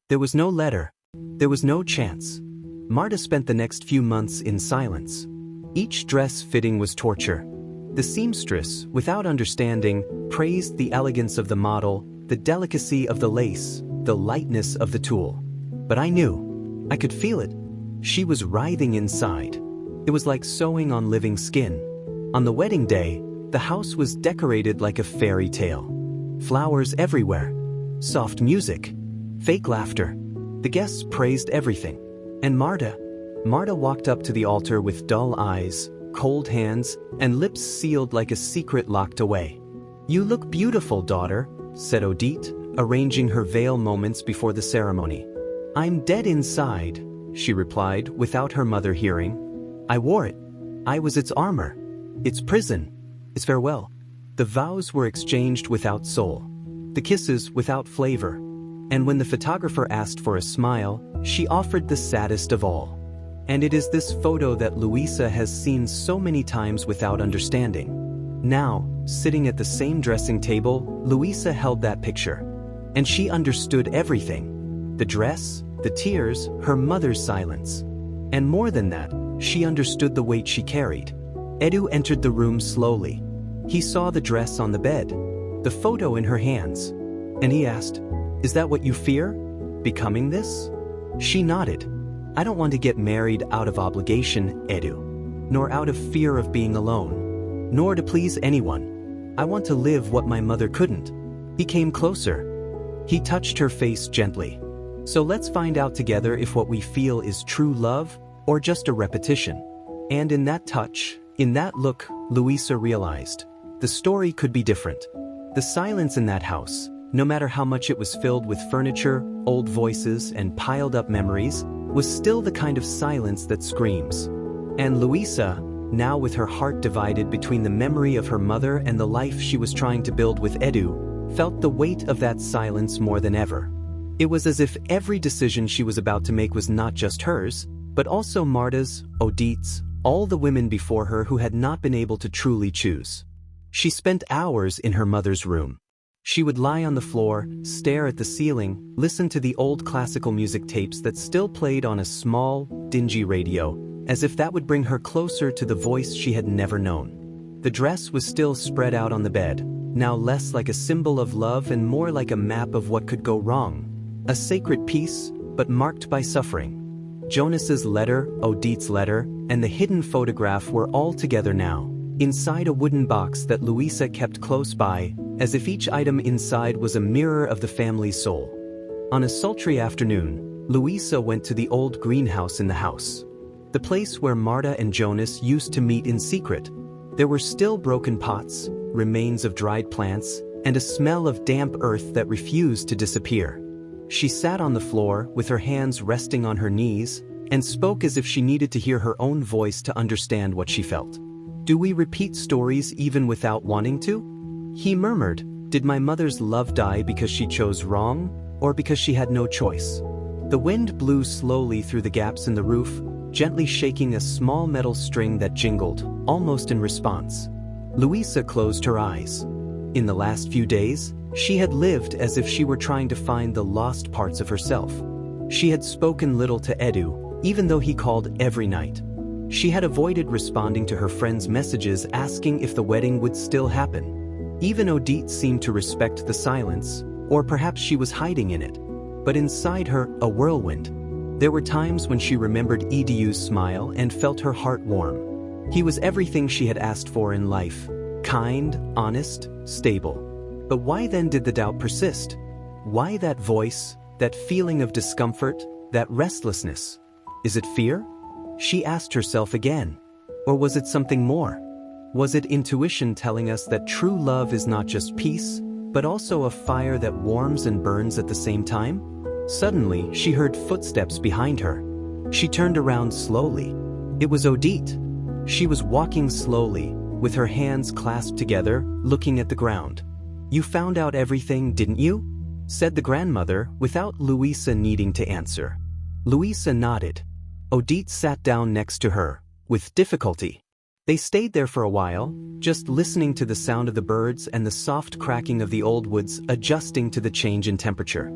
There was no letter. There was no chance. Marta spent the next few months in silence. Each dress fitting was torture. The seamstress, without understanding, praised the elegance of the model, the delicacy of the lace, the lightness of the tool. But I knew. I could feel it. She was writhing inside. It was like sewing on living skin. On the wedding day, the house was decorated like a fairy tale. Flowers everywhere. Soft music. Fake laughter. The guests praised everything. And Marta walked up to the altar with dull eyes, cold hands, and lips sealed like a secret locked away. "You look beautiful, daughter," said Odit, arranging her veil moments before the ceremony. "I'm dead inside," she replied without her mother hearing. "I wore it. I was its armor, its prison, its farewell." The vows were exchanged without soul, the kisses without flavor. And when the photographer asked for a smile, she offered the saddest of all. And it is this photo that Luísa has seen so many times without understanding. Now, sitting at the same dressing table, Luísa held that picture. And she understood everything. The dress, the tears, her mother's silence. And more than that, she understood the weight she carried. Edu entered the room slowly. He saw the dress on the bed, the photo in her hands. And he asked, "Is that what you fear? Becoming this?" She nodded. "I don't want to get married out of obligation, Edu. Nor out of fear of being alone. nor to please anyone. I want to live what my mother couldn't. He came closer. He touched her face gently. So let's find out together if what we feel is true love or just a repetition. And in that touch, in that look, Luísa realized the story could be different. The silence in that house, no matter how much it was filled with furniture, old voices, and piled-up memories, was still the kind of silence that screams. And Luísa, now with her heart divided between the memory of her mother and the life she was trying to build with Edu, felt the weight of that silence more than ever. It was as if every decision she was about to make was not just hers, but also Marta's, Odit's, all the women before her who had not been able to truly choose. She spent hours in her mother's room. She would lie on the floor, stare at the ceiling, listen to the old classical music tapes that still played on a small, dingy radio, as if that would bring her closer to the voice she had never known. The dress was still spread out on the bed, now less like a symbol of love and more like a map of what could go wrong. A sacred piece, but marked by suffering. Jonas's letter, Odit's letter, and the hidden photograph were all together now, inside a wooden box that Luísa kept close by, as if each item inside was a mirror of the family's soul. On a sultry afternoon, Luísa went to the old greenhouse in the house. The place where Marta and Jonas used to meet in secret. There were still broken pots, remains of dried plants, and a smell of damp earth that refused to disappear. She sat on the floor, with her hands resting on her knees, and spoke as if she needed to hear her own voice to understand what she felt. "Do we repeat stories even without wanting to?" He murmured, "Did my mother's love die because she chose wrong, or because she had no choice?" The wind blew slowly through the gaps in the roof, gently shaking a small metal string that jingled, almost in response. Luísa closed her eyes. In the last few days, she had lived as if she were trying to find the lost parts of herself. She had spoken little to Edu, even though he called every night. She had avoided responding to her friends' messages asking if the wedding would still happen. Even Odit seemed to respect the silence, or perhaps she was hiding in it. But inside her, a whirlwind. There were times when she remembered Edu's smile and felt her heart warm. He was everything she had asked for in life. Kind, honest, stable. But why then did the doubt persist? Why that voice, that feeling of discomfort, that restlessness? Is it fear? She asked herself again. Or was it something more? Was it intuition telling us that true love is not just peace, but also a fire that warms and burns at the same time? Suddenly, she heard footsteps behind her. She turned around slowly. It was Odit. She was walking slowly, with her hands clasped together, looking at the ground. "You found out everything, didn't you?" said the grandmother, without Luísa needing to answer. Luísa nodded. Odit sat down next to her, with difficulty. They stayed there for a while, just listening to the sound of the birds and the soft cracking of the old woods adjusting to the change in temperature.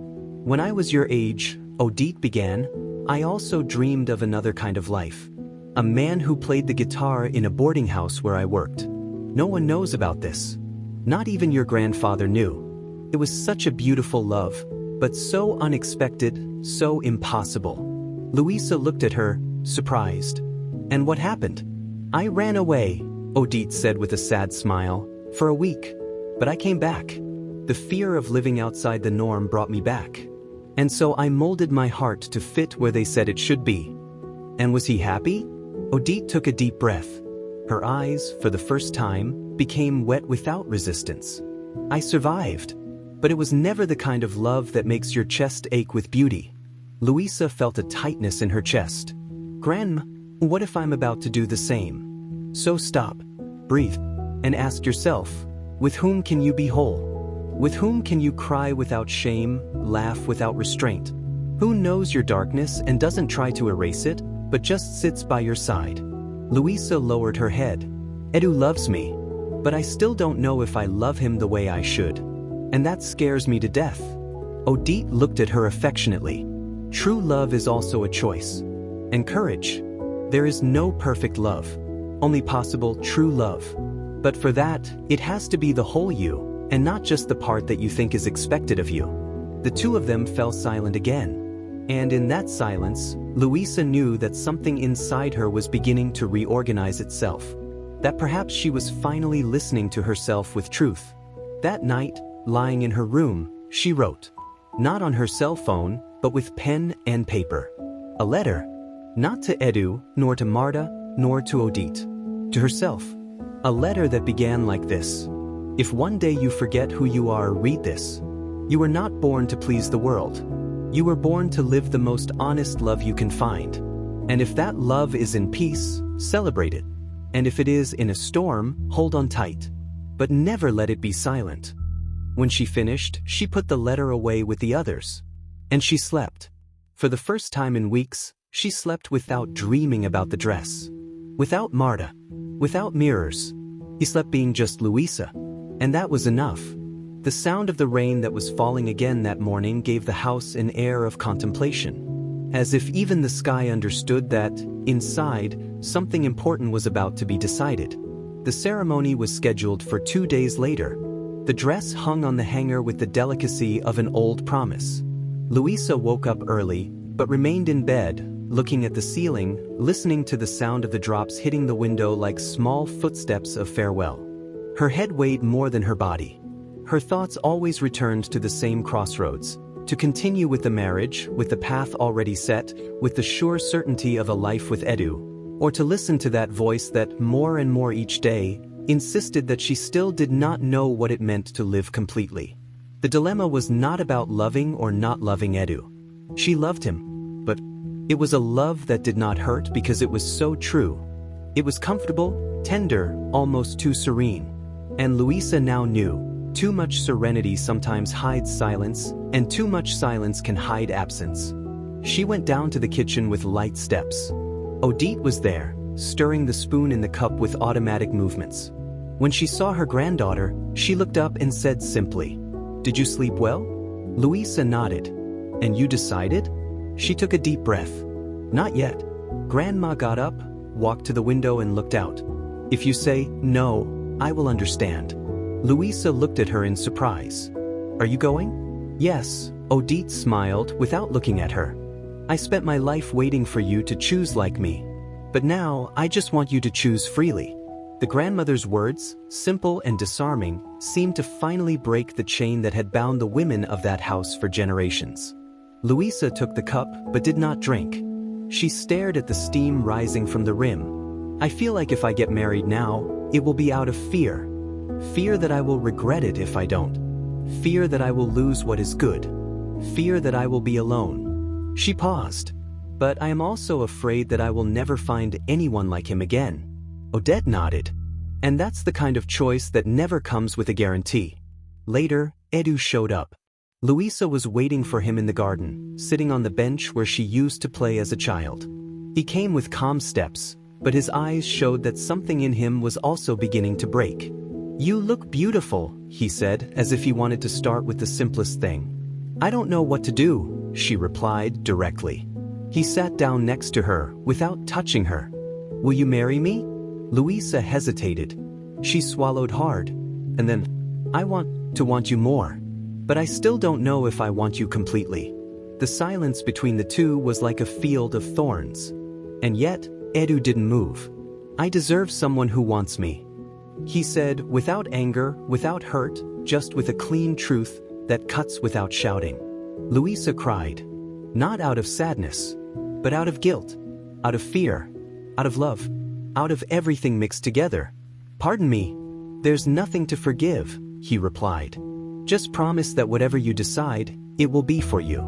"When I was your age," Odit began, "I also dreamed of another kind of life. A man who played the guitar in a boarding house where I worked. No one knows about this. Not even your grandfather knew. It was such a beautiful love, but so unexpected, so impossible." Luísa looked at her, surprised. "And what happened?" "I ran away," Odit said with a sad smile, "for a week. But I came back. The fear of living outside the norm brought me back. And so I molded my heart to fit where they said it should be." "And was he happy?" Odit took a deep breath. Her eyes, for the first time, became wet without resistance. "I survived. But it was never the kind of love that makes your chest ache with beauty." Luísa felt a tightness in her chest. "Grandma, what if I'm about to do the same?" So stop, breathe, and ask yourself, with whom can you be whole? With whom can you cry without shame, laugh without restraint? Who knows your darkness and doesn't try to erase it, but just sits by your side? Luísa lowered her head. "Edu loves me, but I still don't know if I love him the way I should. And that scares me to death." Odit looked at her affectionately. "True love is also a choice. And courage. There is no perfect love. Only possible true love. But for that, it has to be the whole you, and not just the part that you think is expected of you." The two of them fell silent again. And in that silence, Luísa knew that something inside her was beginning to reorganize itself. that perhaps she was finally listening to herself with truth. That night, lying in her room, she wrote. Not on her cell phone, but with pen and paper. A letter. Not to Edu, nor to Marta, nor to Odit. To herself. A letter that began like this. If one day you forget who you are, read this. You were not born to please the world. You were born to live the most honest love you can find. And if that love is in peace, celebrate it. And if it is in a storm, hold on tight. But never let it be silent. When she finished, she put the letter away with the others. And she slept. For the first time in weeks, she slept without dreaming about the dress. Without Marta. Without mirrors. He slept being just Luísa. And that was enough. The sound of the rain that was falling again that morning gave the house an air of contemplation. As if even the sky understood that, inside, something important was about to be decided. The ceremony was scheduled for 2 days later. The dress hung on the hanger with the delicacy of an old promise. Luísa woke up early, but remained in bed, looking at the ceiling, listening to the sound of the drops hitting the window like small footsteps of farewell. Her head weighed more than her body. Her thoughts always returned to the same crossroads. To continue with the marriage, with the path already set, with the sure certainty of a life with Edu, or to listen to that voice that, more and more each day, insisted that she still did not know what it meant to live completely. The dilemma was not about loving or not loving Edu. She loved him, but it was a love that did not hurt because it was so true. It was comfortable, tender, almost too serene. And Luísa now knew. Too much serenity sometimes hides silence, and too much silence can hide absence. She went down to the kitchen with light steps. Odit was there, stirring the spoon in the cup with automatic movements. When she saw her granddaughter, she looked up and said simply, "Did you sleep well?" Luísa nodded. "And you decided?" She took a deep breath. "Not yet." Grandma got up, walked to the window and looked out. "If you say, no, I will understand." Luísa looked at her in surprise. "Are you going?" "Yes," Odit smiled without looking at her. "I spent my life waiting for you to choose like me. But now, I just want you to choose freely." The grandmother's words, simple and disarming, seemed to finally break the chain that had bound the women of that house for generations. Luísa took the cup but did not drink. She stared at the steam rising from the rim. "I feel like if I get married now, it will be out of fear. Fear that I will regret it if I don't. Fear that I will lose what is good. Fear that I will be alone." She paused. "But I am also afraid that I will never find anyone like him again." Odette nodded. "And that's the kind of choice that never comes with a guarantee." Later, Edu showed up. Luísa was waiting for him in the garden, sitting on the bench where she used to play as a child. He came with calm steps, but his eyes showed that something in him was also beginning to break. "You look beautiful," he said, as if he wanted to start with the simplest thing. "I don't know what to do," she replied directly. He sat down next to her, without touching her. "Will you marry me?" Luísa hesitated. She swallowed hard. And then, "I want you more. But I still don't know if I want you completely." The silence between the two was like a field of thorns. And yet, Edu didn't move. "I deserve someone who wants me," he said, without anger, without hurt, just with a clean truth that cuts without shouting. Luísa cried. Not out of sadness, but out of guilt, out of fear, out of love, out of everything mixed together. "Pardon me. There's nothing to forgive," he replied. "Just promise that whatever you decide, it will be for you.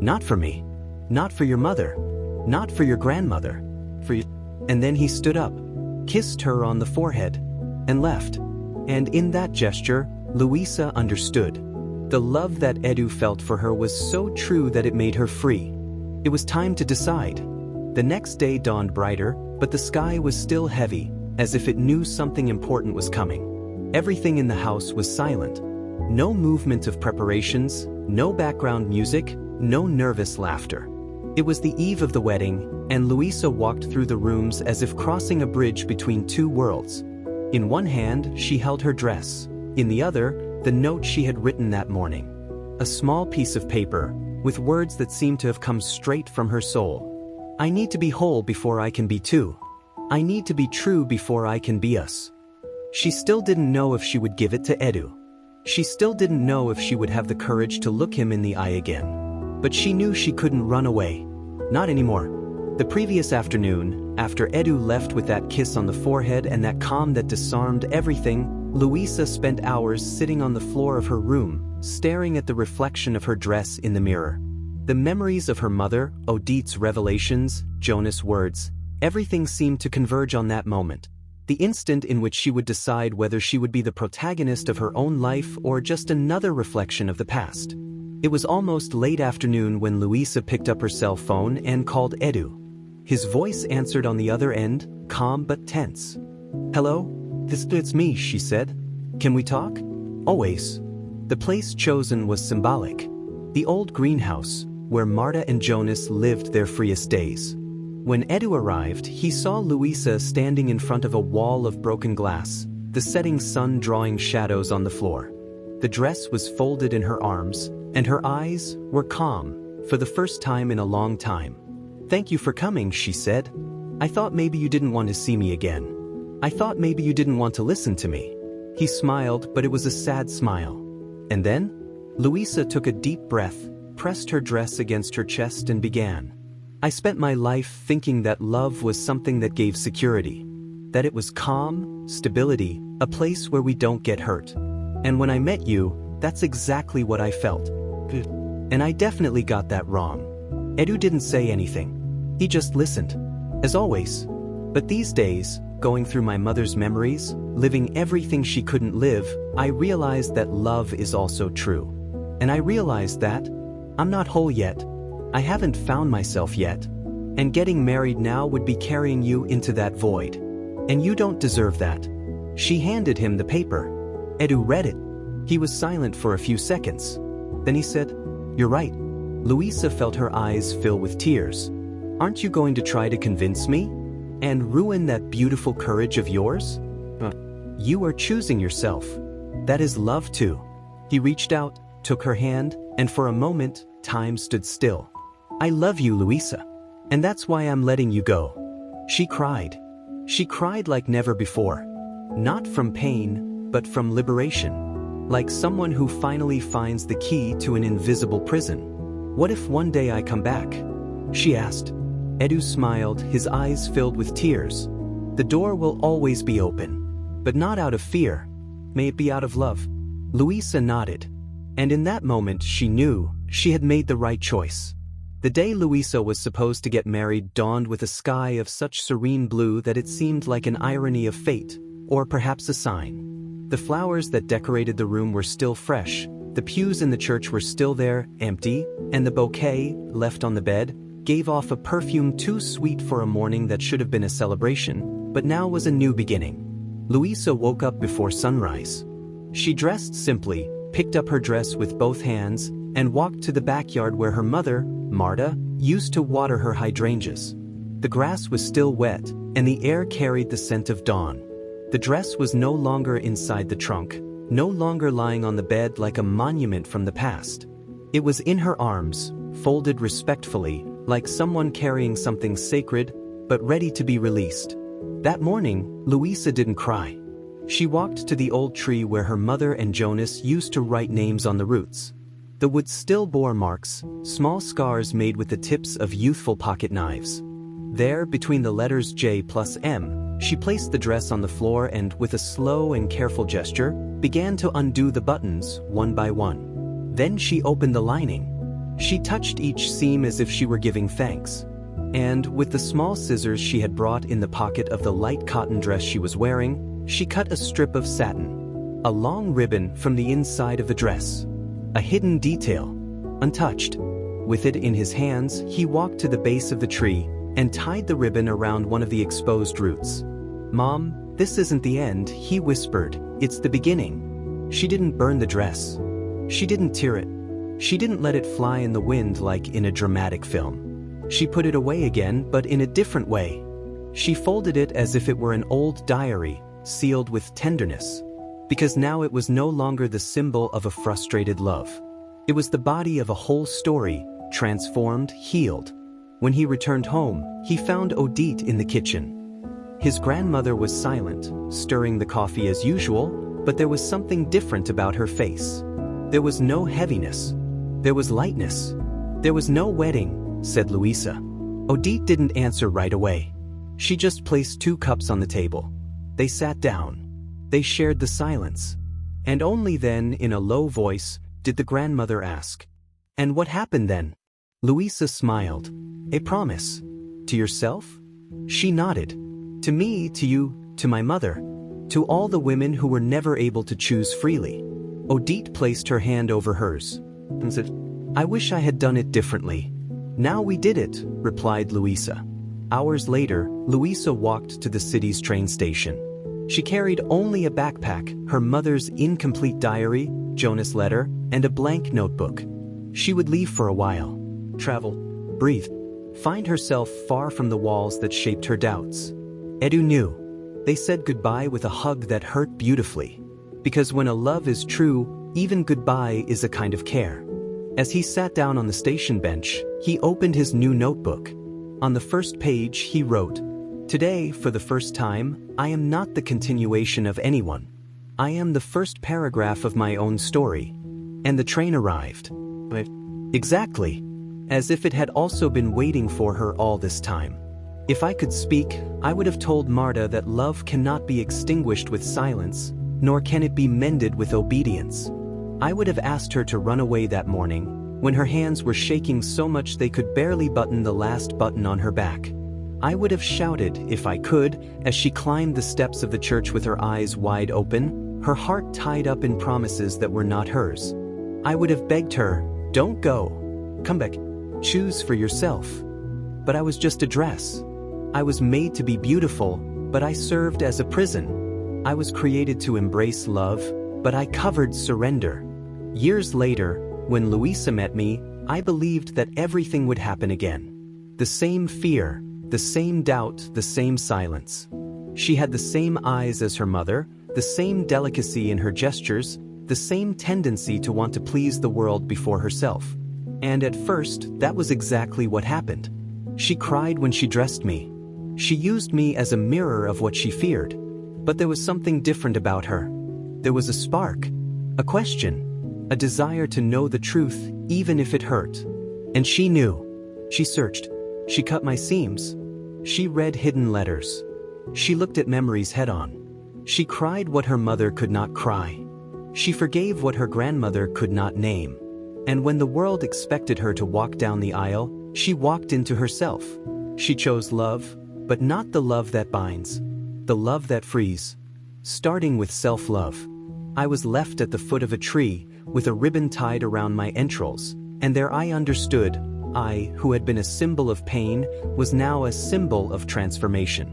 Not for me. Not for your mother. Not for your grandmother. For you." And then he stood up, kissed her on the forehead, and left. And in that gesture, Luísa understood. The love that Edu felt for her was so true that it made her free. It was time to decide. The next day dawned brighter, but the sky was still heavy, as if it knew something important was coming. Everything in the house was silent. No movement of preparations, no background music, no nervous laughter. It was the eve of the wedding, and Luísa walked through the rooms as if crossing a bridge between two worlds. In one hand, she held her dress. In the other, the note she had written that morning. A small piece of paper, with words that seemed to have come straight from her soul. "I need to be whole before I can be two. I need to be true before I can be us. She still didn't know if she would give it to Edu. She still didn't know if she would have the courage to look him in the eye again. But she knew she couldn't run away. Not anymore. The previous afternoon, after Edu left with that kiss on the forehead and that calm that disarmed everything, Luísa spent hours sitting on the floor of her room, staring at the reflection of her dress in the mirror. The memories of her mother, Odette's revelations, Jonas' words, everything seemed to converge on that moment. The instant in which she would decide whether she would be the protagonist of her own life or just another reflection of the past. It was almost late afternoon when Luísa picked up her cell phone and called Edu. His voice answered on the other end, calm but tense. "Hello? It's me," she said. "Can we talk?" "Always." The place chosen was symbolic. The old greenhouse, where Marta and Jonas lived their freest days. When Edu arrived, he saw Luísa standing in front of a wall of broken glass, the setting sun drawing shadows on the floor. The dress was folded in her arms, and her eyes were calm, for the first time in a long time. "Thank you for coming," she said. "I thought maybe you didn't want to see me again. I thought maybe you didn't want to listen to me." He smiled, but it was a sad smile. And then, Luísa took a deep breath, pressed her dress against her chest and began. "I spent my life thinking that love was something that gave security. That it was calm, stability, a place where we don't get hurt. And when I met you, that's exactly what I felt. And I definitely got that wrong." Edu didn't say anything. He just listened. As always. But these days, going through my mother's memories, living everything she couldn't live, I realized that love is also true. And I realized that I'm not whole yet. I haven't found myself yet. And getting married now would be carrying you into that void. And you don't deserve that." She handed him the paper. Edu read it. He was silent for a few seconds. Then he said, "You're right." Luísa felt her eyes fill with tears. "Aren't you going to try to convince me? And ruin that beautiful courage of yours? You are choosing yourself. That is love too." He reached out, took her hand, and for a moment, time stood still. "I love you, Luísa. And that's why I'm letting you go." She cried. She cried like never before. Not from pain, but from liberation. Like someone who finally finds the key to an invisible prison. "What if one day I come back?" she asked. Edu smiled, his eyes filled with tears. "The door will always be open. But not out of fear. May it be out of love." Luísa nodded. And in that moment she knew she had made the right choice. The day Luísa was supposed to get married dawned with a sky of such serene blue that it seemed like an irony of fate, or perhaps a sign. The flowers that decorated the room were still fresh, the pews in the church were still there, empty, and the bouquet, left on the bed, gave off a perfume too sweet for a morning that should have been a celebration, but now was a new beginning. Luísa woke up before sunrise. She dressed simply, picked up her dress with both hands, and walked to the backyard where her mother, Marta, used to water her hydrangeas. The grass was still wet, and the air carried the scent of dawn. The dress was no longer inside the trunk, no longer lying on the bed like a monument from the past. It was in her arms, folded respectfully, like someone carrying something sacred, but ready to be released. That morning, Luísa didn't cry. She walked to the old tree where her mother and Jonas used to write names on the roots. The wood still bore marks, small scars made with the tips of youthful pocket knives. There, between the letters J plus M, she placed the dress on the floor and, with a slow and careful gesture, began to undo the buttons, one by one. Then she opened the lining. She touched each seam as if she were giving thanks. And, with the small scissors she had brought in the pocket of the light cotton dress she was wearing, she cut a strip of satin. A long ribbon from the inside of the dress. A hidden detail, untouched. With it in his hands, he walked to the base of the tree and tied the ribbon around one of the exposed roots. "Mom, this isn't the end," he whispered. "It's the beginning." She didn't burn the dress. She didn't tear it. She didn't let it fly in the wind like in a dramatic film. She put it away again, but in a different way. She folded it as if it were an old diary, sealed with tenderness. Because now it was no longer the symbol of a frustrated love. It was the body of a whole story, transformed, healed. When he returned home, he found Odette in the kitchen. His grandmother was silent, stirring the coffee as usual, but there was something different about her face. There was no heaviness. There was lightness. There was no wedding, said Luísa. Odette didn't answer right away. She just placed 2 cups on the table. They sat down. They shared the silence. And only then, in a low voice, did the grandmother ask, "And what happened then?" Luísa smiled. "A promise. To yourself?" She nodded. "To me, to you, to my mother. To all the women who were never able to choose freely." Odette placed her hand over hers and said, "I wish I had done it differently." "Now we did it," replied Luísa. Hours later, Luísa walked to the city's train station. She carried only a backpack, her mother's incomplete diary, Jonas' letter, and a blank notebook. She would leave for a while, travel, breathe, find herself far from the walls that shaped her doubts. Edu knew. They said goodbye with a hug that hurt beautifully. Because when a love is true, even goodbye is a kind of care. As he sat down on the station bench, he opened his new notebook. On the first page, he wrote, "Today, for the first time, I am not the continuation of anyone. I am the first paragraph of my own story." And the train arrived. Exactly. As if it had also been waiting for her all this time. If I could speak, I would have told Marta that love cannot be extinguished with silence, nor can it be mended with obedience. I would have asked her to run away that morning, when her hands were shaking so much they could barely button the last button on her back. I would have shouted, if I could, as she climbed the steps of the church with her eyes wide open, her heart tied up in promises that were not hers. I would have begged her, "Don't go. Come back. Choose for yourself." But I was just a dress. I was made to be beautiful, but I served as a prison. I was created to embrace love, but I covered surrender. Years later, when Luísa met me, I believed that everything would happen again. The same fear, the same doubt, the same silence. She had the same eyes as her mother, the same delicacy in her gestures, the same tendency to want to please the world before herself. And at first, that was exactly what happened. She cried when she dressed me. She used me as a mirror of what she feared. But there was something different about her. There was a spark, a question, a desire to know the truth even if it hurt. And she knew. She searched. She cut my seams. She read hidden letters. She looked at memories head-on. She cried what her mother could not cry. She forgave what her grandmother could not name. And when the world expected her to walk down the aisle, she walked into herself. She chose love, but not the love that binds, the love that frees. Starting with self-love. I was left at the foot of a tree, with a ribbon tied around my entrails, and there I understood, I, who had been a symbol of pain, was now a symbol of transformation.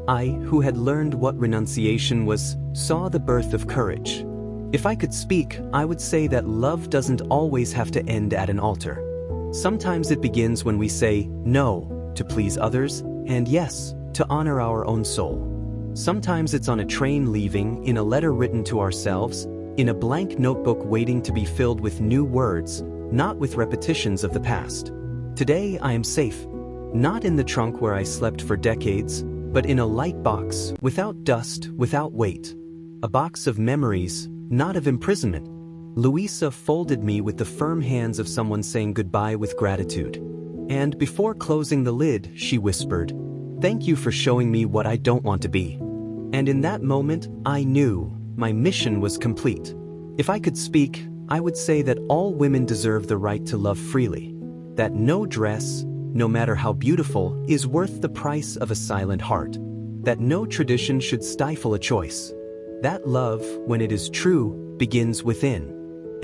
I, who had learned what renunciation was, saw the birth of courage. If I could speak, I would say that love doesn't always have to end at an altar. Sometimes it begins when we say no to please others, and yes to honor our own soul. Sometimes it's on a train leaving, in a letter written to ourselves, in a blank notebook waiting to be filled with new words, not with repetitions of the past. Today I am safe, not in the trunk where I slept for decades, but in a light box, without dust, without weight. A box of memories, not of imprisonment. Luísa folded me with the firm hands of someone saying goodbye with gratitude. And before closing the lid, she whispered, "Thank you for showing me what I don't want to be." And in that moment, I knew my mission was complete. If I could speak, I would say that all women deserve the right to love freely. That no dress, no matter how beautiful, is worth the price of a silent heart. That no tradition should stifle a choice. That love, when it is true, begins within.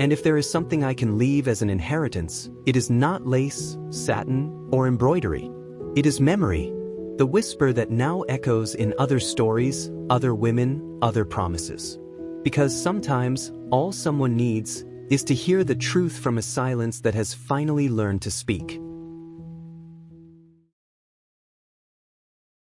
And if there is something I can leave as an inheritance, it is not lace, satin, or embroidery. It is memory. The whisper that now echoes in other stories, other women, other promises. Because sometimes, all someone needs is to hear the truth from a silence that has finally learned to speak.